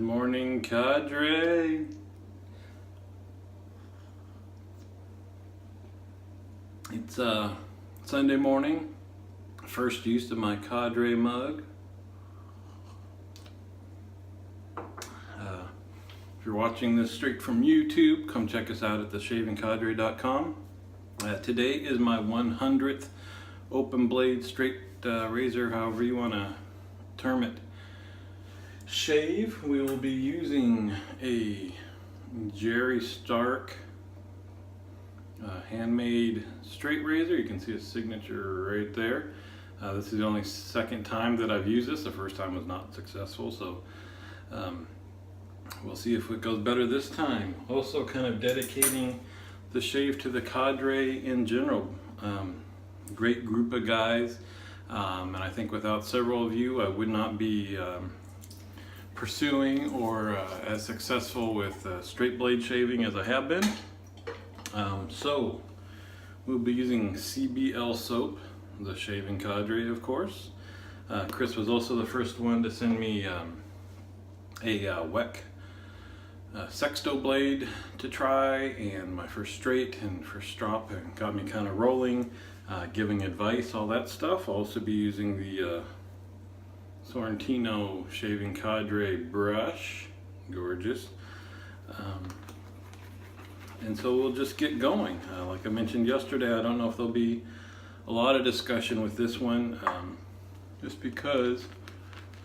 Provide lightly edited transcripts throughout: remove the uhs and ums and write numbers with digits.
morning, Cadre. It's Sunday morning, first use of my Cadre mug. If you're watching this straight from YouTube, come check us out at theshavingcadre.com. Today is my 100th open blade straight razor, however you want to term it, shave. We will be using a Jerry Stark handmade straight razor. You can see his signature right there. This is the only second time that I've used this. The first time was not successful, so we'll see if it goes better this time. Also kind of dedicating the shave to the Cadre in general. Great group of guys, and I think without several of you I would not be pursuing or as successful with straight blade shaving as I have been. So we'll be using CBL soap, the Shaving Cadre, of course. Chris was also the first one to send me a WEC sexto blade to try, and my first straight and first strop, and got me kind of rolling, giving advice, all that stuff. I'll also be using the Sorrentino Shaving Cadre brush, gorgeous. And so we'll just get going. Like I mentioned yesterday, I don't know if there'll be a lot of discussion with this one, just because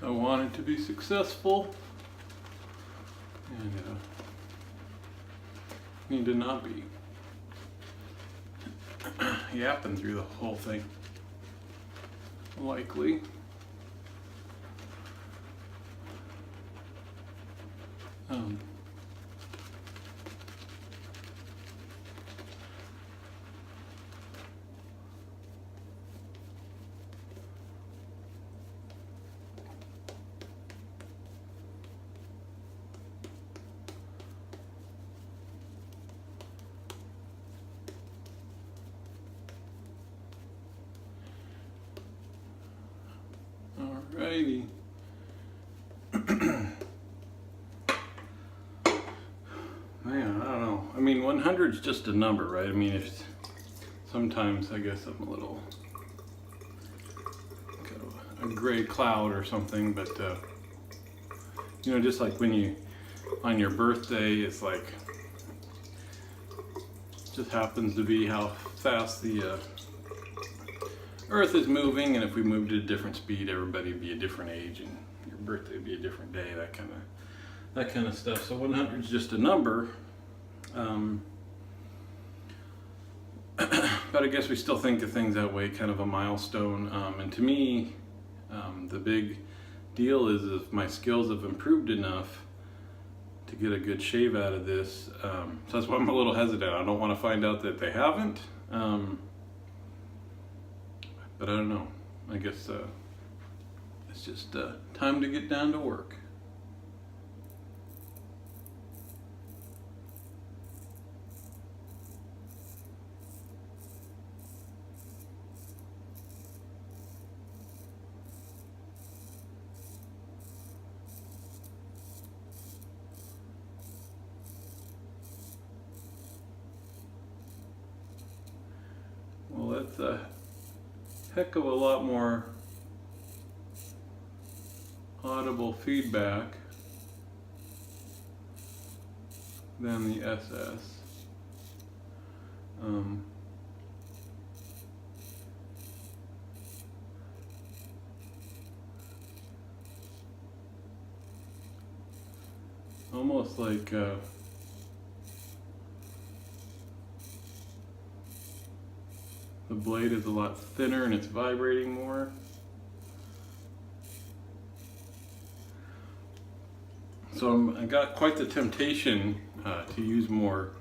I want it to be successful and need to not be yapping through the whole thing, likely. Alrighty. Man, I don't know. I mean, 100 is just a number, right? I mean, if sometimes I guess I'm a little kind of a gray cloud or something, but you know, just like when you on your birthday, it's like just happens to be how fast the Earth is moving, and if we moved at a different speed, everybody would be a different age, and your birthday would be a different day. That kind of stuff. So 100 is just a number, but I guess we still think of things that way, kind of a milestone. And to me, the big deal is if my skills have improved enough to get a good shave out of this. So that's why I'm a little hesitant. I don't want to find out that they haven't. But I don't know. I guess it's just time to get down to work. Well, that's a heck of a lot more audible feedback than the SS. Almost like the blade is a lot thinner and it's vibrating more. So I got quite the temptation to use more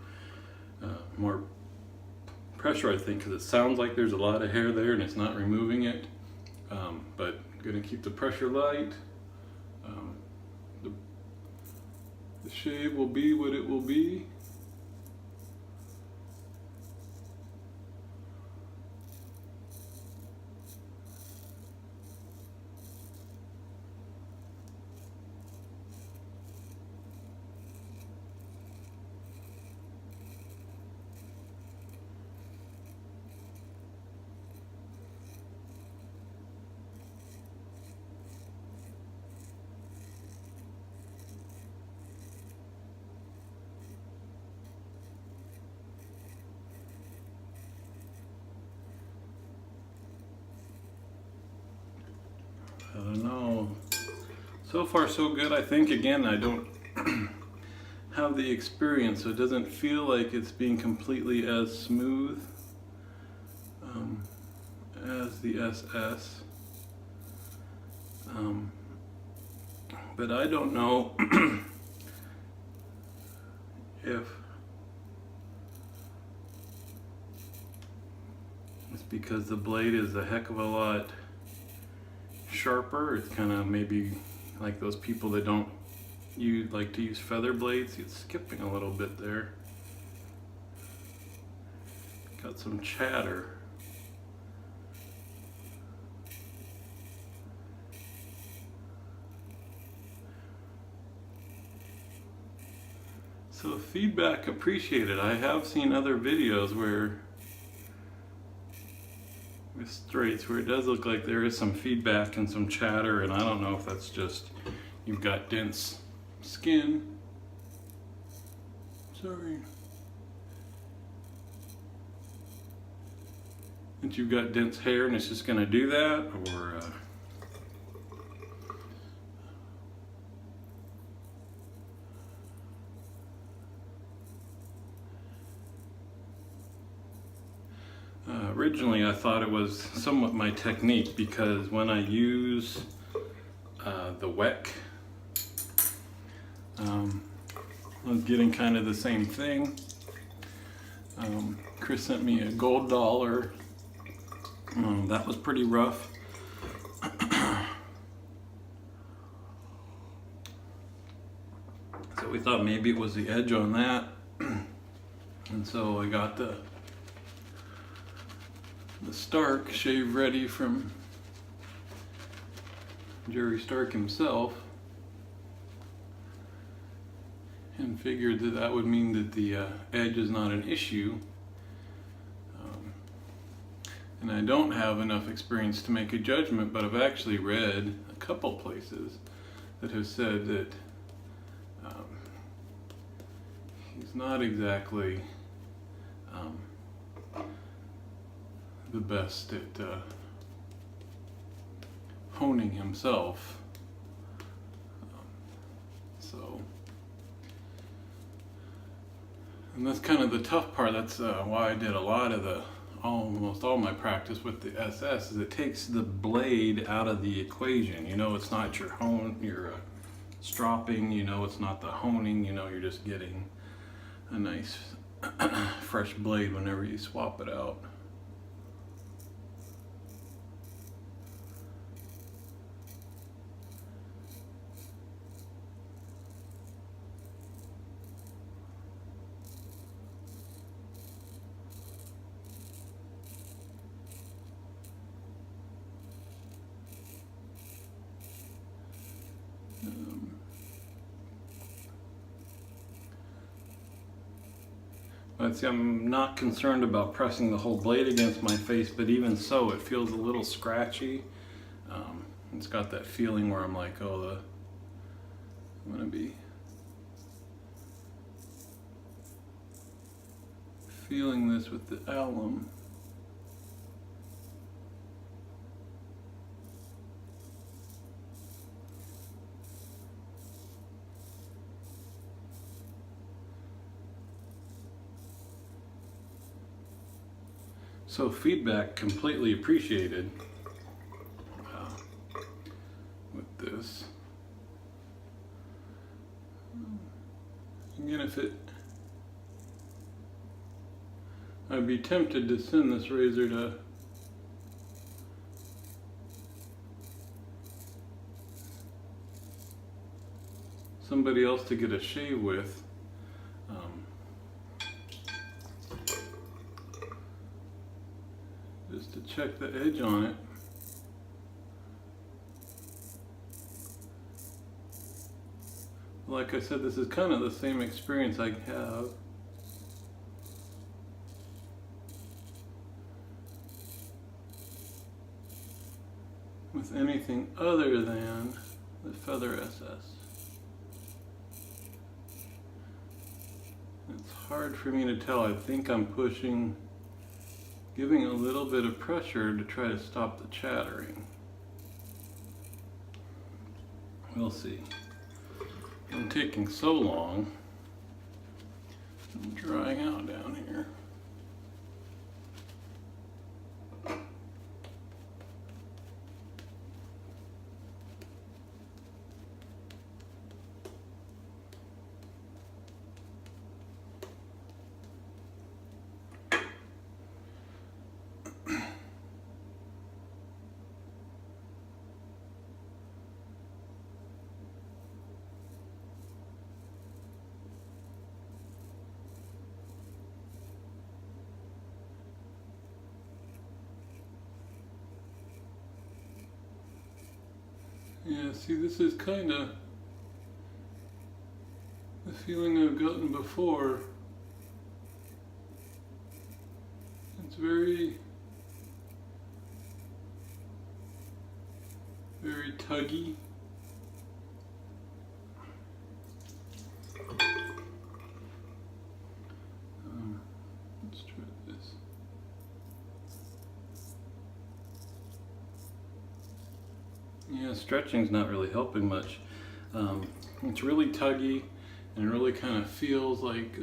pressure, I think, because it sounds like there's a lot of hair there and it's not removing it. But I'm gonna keep the pressure light. The shave will be what it will be. I don't know. So far so good, I think. Again, I don't have the experience, so it doesn't feel like it's being completely as smooth as the SS. But I don't know if it's because the blade is a heck of a lot sharper. It's kind of maybe like those people that don't like to use feather blades. It's skipping a little bit there. Got some chatter. So feedback appreciated. I have seen other videos where with straights where it does look like there is some feedback and some chatter, and I don't know if that's just you've got dense skin. Sorry. That you've got dense hair and it's just going to do that, or originally I thought it was somewhat my technique, because when I use the WEC, I was getting kind of the same thing. Chris sent me a gold dollar. That was pretty rough. So we thought maybe it was the edge on that. And so I got the Stark Shave Ready from Jerry Stark himself, and figured that that would mean that the edge is not an issue. And I don't have enough experience to make a judgment, but I've actually read a couple places that have said that he's not exactly the best at honing himself. And that's kind of the tough part. That's why I did a lot of almost all my practice with the SS, is it takes the blade out of the equation. You know, it's not your stropping, you know, it's not the honing, you know, you're just getting a nice fresh blade whenever you swap it out. But see, I'm not concerned about pressing the whole blade against my face, but even so, it feels a little scratchy. It's got that feeling where I'm like, oh, I'm gonna be feeling this with the alum. So feedback completely appreciated with this. Again, I'd be tempted to send this razor to somebody else to get a shave with. Just to check the edge on it. Like I said, this is kind of the same experience I have with anything other than the Feather SS. It's hard for me to tell. I think I'm giving a little bit of pressure to try to stop the chattering. We'll see. I'm taking so long. I'm drying out down here. Yeah, see, this is kind of the feeling I've gotten before. It's very, very tuggy. Let's try this. Yeah, stretching's not really helping much. It's really tuggy and it really kind of feels like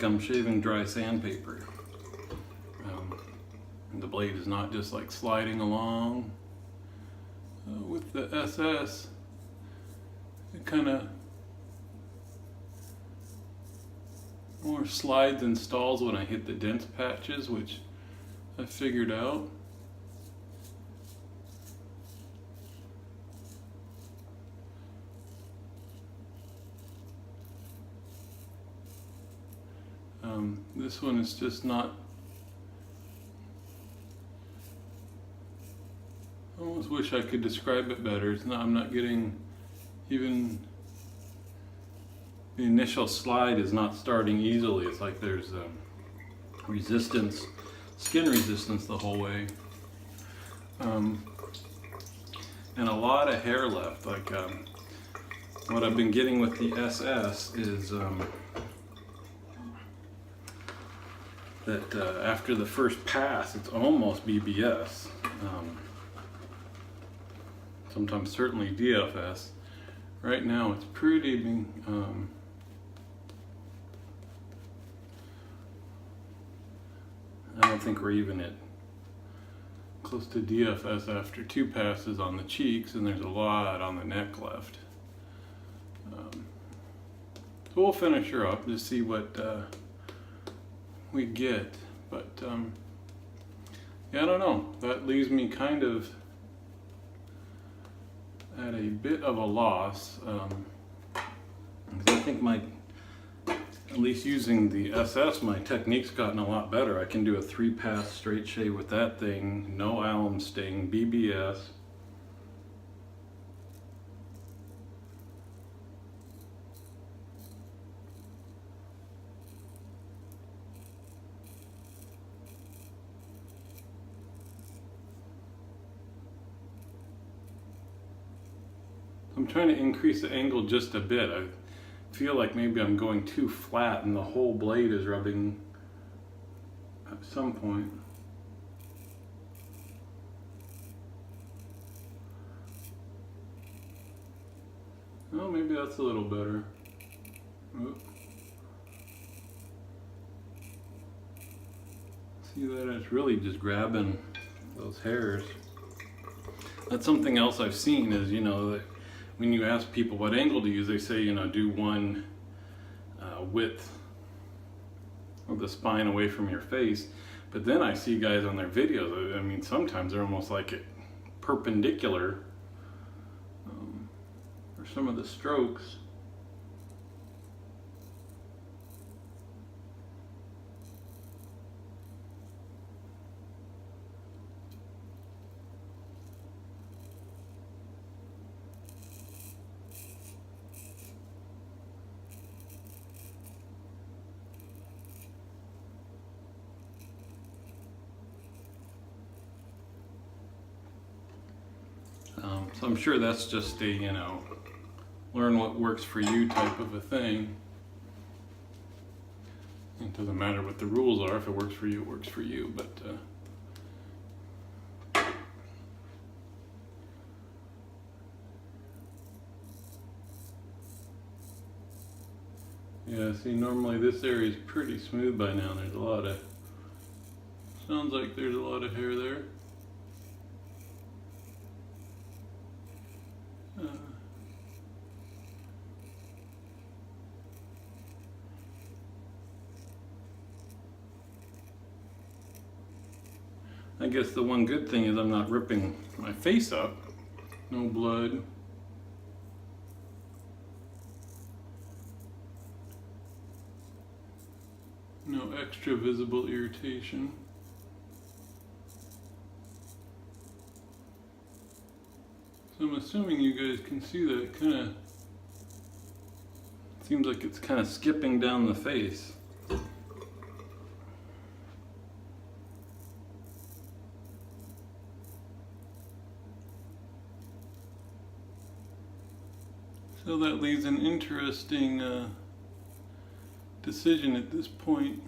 I'm shaving dry sandpaper. The blade is not just like sliding along. With the SS, it kind of more slides and stalls when I hit the dense patches, which I figured out. This one is just not. I almost wish I could describe it better. It's not. I'm not getting even. The initial slide is not starting easily. It's like there's resistance, skin resistance the whole way, and a lot of hair left. Like what I've been getting with the SS is that after the first pass, it's almost BBS. Sometimes certainly DFS. Right now, it's pretty. I don't think we're even at close to DFS after 2 passes on the cheeks, and there's a lot on the neck left. So we'll finish her up to see what we get, but yeah, I don't know. That leaves me kind of at a bit of a loss. I think at least using the SS, my technique's gotten a lot better. I can do a 3-pass straight shave with that thing, no alum sting, BBS. I'm trying to increase the angle just a bit. I feel like maybe I'm going too flat and the whole blade is rubbing at some point. Oh, maybe that's a little better. Oh. See that it's really just grabbing those hairs. That's something else I've seen is, that when you ask people what angle to use, they say, do one width of the spine away from your face. But then I see guys on their videos, I mean, sometimes they're almost like it perpendicular for some of the strokes. So I'm sure that's just a, you know, learn what works for you type of a thing. It doesn't matter what the rules are. If it works for you, it works for you. But yeah, see, normally this area is pretty smooth by now. There's a lot of, sounds like there's a lot of hair there. I guess the one good thing is I'm not ripping my face up. No blood. No extra visible irritation. So I'm assuming you guys can see that it kind of seems like it's kind of skipping down the face. So that leaves an interesting decision at this point.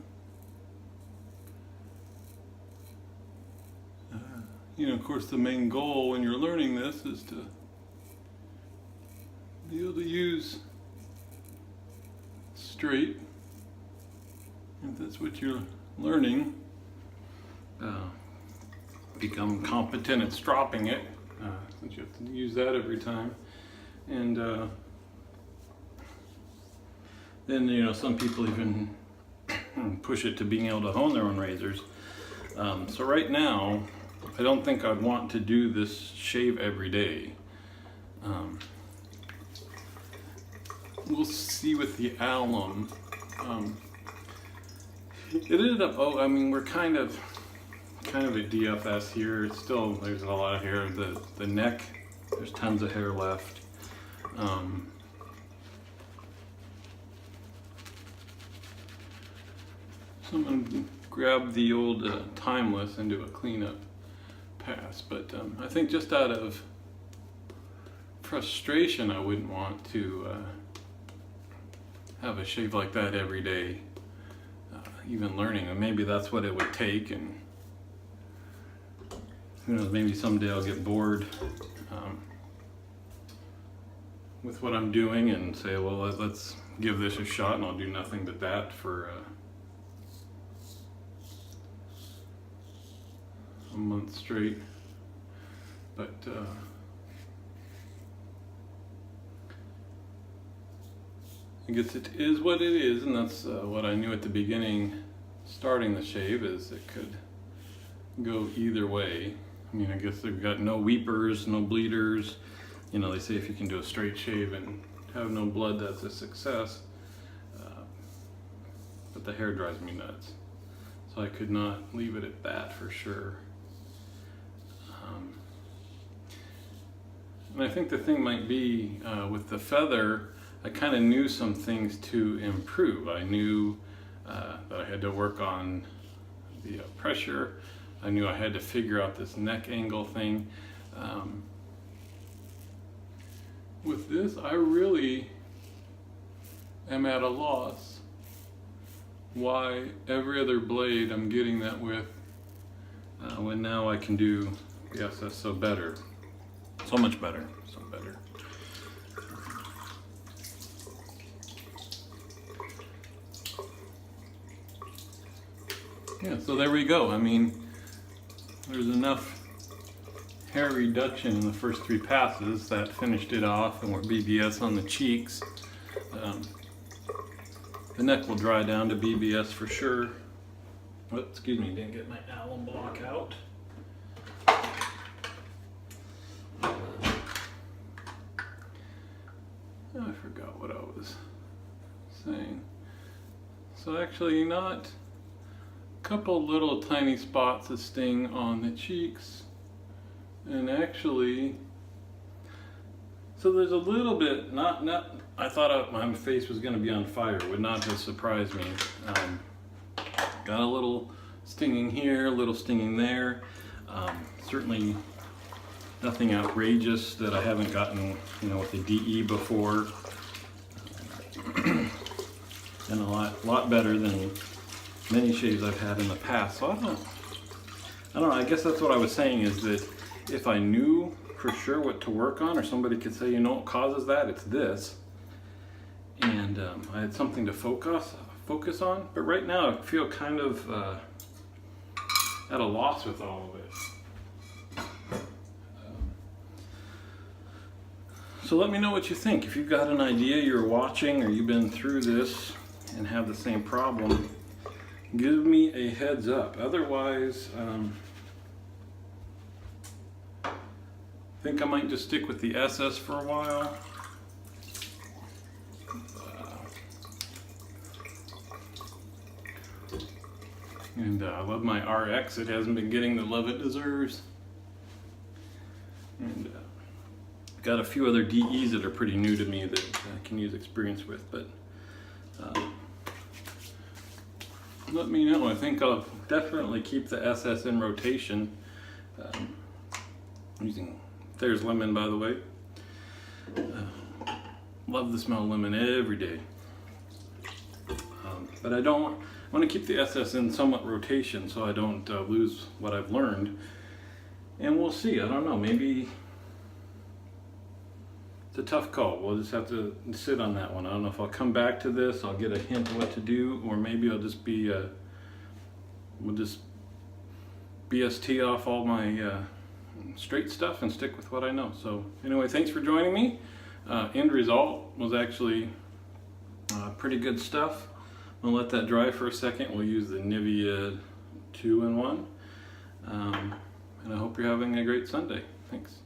You know, of course, the main goal when you're learning this is to be able to use straight, if that's what you're learning. Become competent at stropping it, since you have to use that every time. And then, you know, some people even push it to being able to hone their own razors. So right now, I don't think I'd want to do this shave every day. We'll see with the alum. It ended up, I mean, we're kind of a DFS here. It's still, there's a lot of hair. The neck, there's tons of hair left. So I'm going to grab the old Timeless and do a cleanup pass, but I think just out of frustration I wouldn't want to have a shave like that every day, even learning, and maybe that's what it would take, and who knows, maybe someday I'll get bored with what I'm doing and say, well, let's give this a shot, and I'll do nothing but that for a month straight. But I guess it is what it is, and that's what I knew at the beginning starting the shave, is it could go either way. I mean, I guess they've got no weepers, no bleeders. You know, they say if you can do a straight shave and have no blood, that's a success. But the hair drives me nuts. So I could not leave it at that for sure. And I think the thing might be with the feather, I kind of knew some things to improve. I knew that I had to work on the pressure. I knew I had to figure out this neck angle thing. With this, I really am at a loss why every other blade I'm getting that with, when now I can do the SS so better. So much better, so better. Yeah, so there we go. I mean, there's enough hair reduction in the first 3 passes that finished it off, and we're BBS on the cheeks. The neck will dry down to BBS for sure. Oh, excuse me, didn't get my alum block out. I forgot what I was saying. So actually not a couple little tiny spots of sting on the cheeks, and actually, so there's a little bit, not I thought my face was going to be on fire, would not have surprised me. Got a little stinging here, a little stinging there. Certainly Nothing outrageous that I haven't gotten, you know, with the DE before. And a lot better than many shaves I've had in the past. So I don't know, I guess that's what I was saying, is that if I knew for sure what to work on, or somebody could say, you know what causes that, it's this. And I had something to focus on. But right now I feel kind of at a loss with all of it. So let me know what you think. If you've got an idea, you're watching, or you've been through this and have the same problem, give me a heads up. Otherwise, I think I might just stick with the SS for a while. And I love my RX. It hasn't been getting the love it deserves. And got a few other DEs that are pretty new to me that I can use experience with, but let me know. I think I'll definitely keep the SS in rotation. Using Thayer's lemon, by the way. Love the smell of lemon every day. But I want to keep the SS in somewhat rotation so I don't lose what I've learned. And we'll see. I don't know. Maybe it's a tough call. We'll just have to sit on that one. I don't know if I'll come back to this. I'll get a hint of what to do, or maybe I'll just be we'll just BST off all my straight stuff and stick with what I know. So anyway, thanks for joining me. End result was actually pretty good stuff. I'll let that dry for a second. We'll use the Nivea 2-in-1. And I hope you're having a great Sunday. Thanks.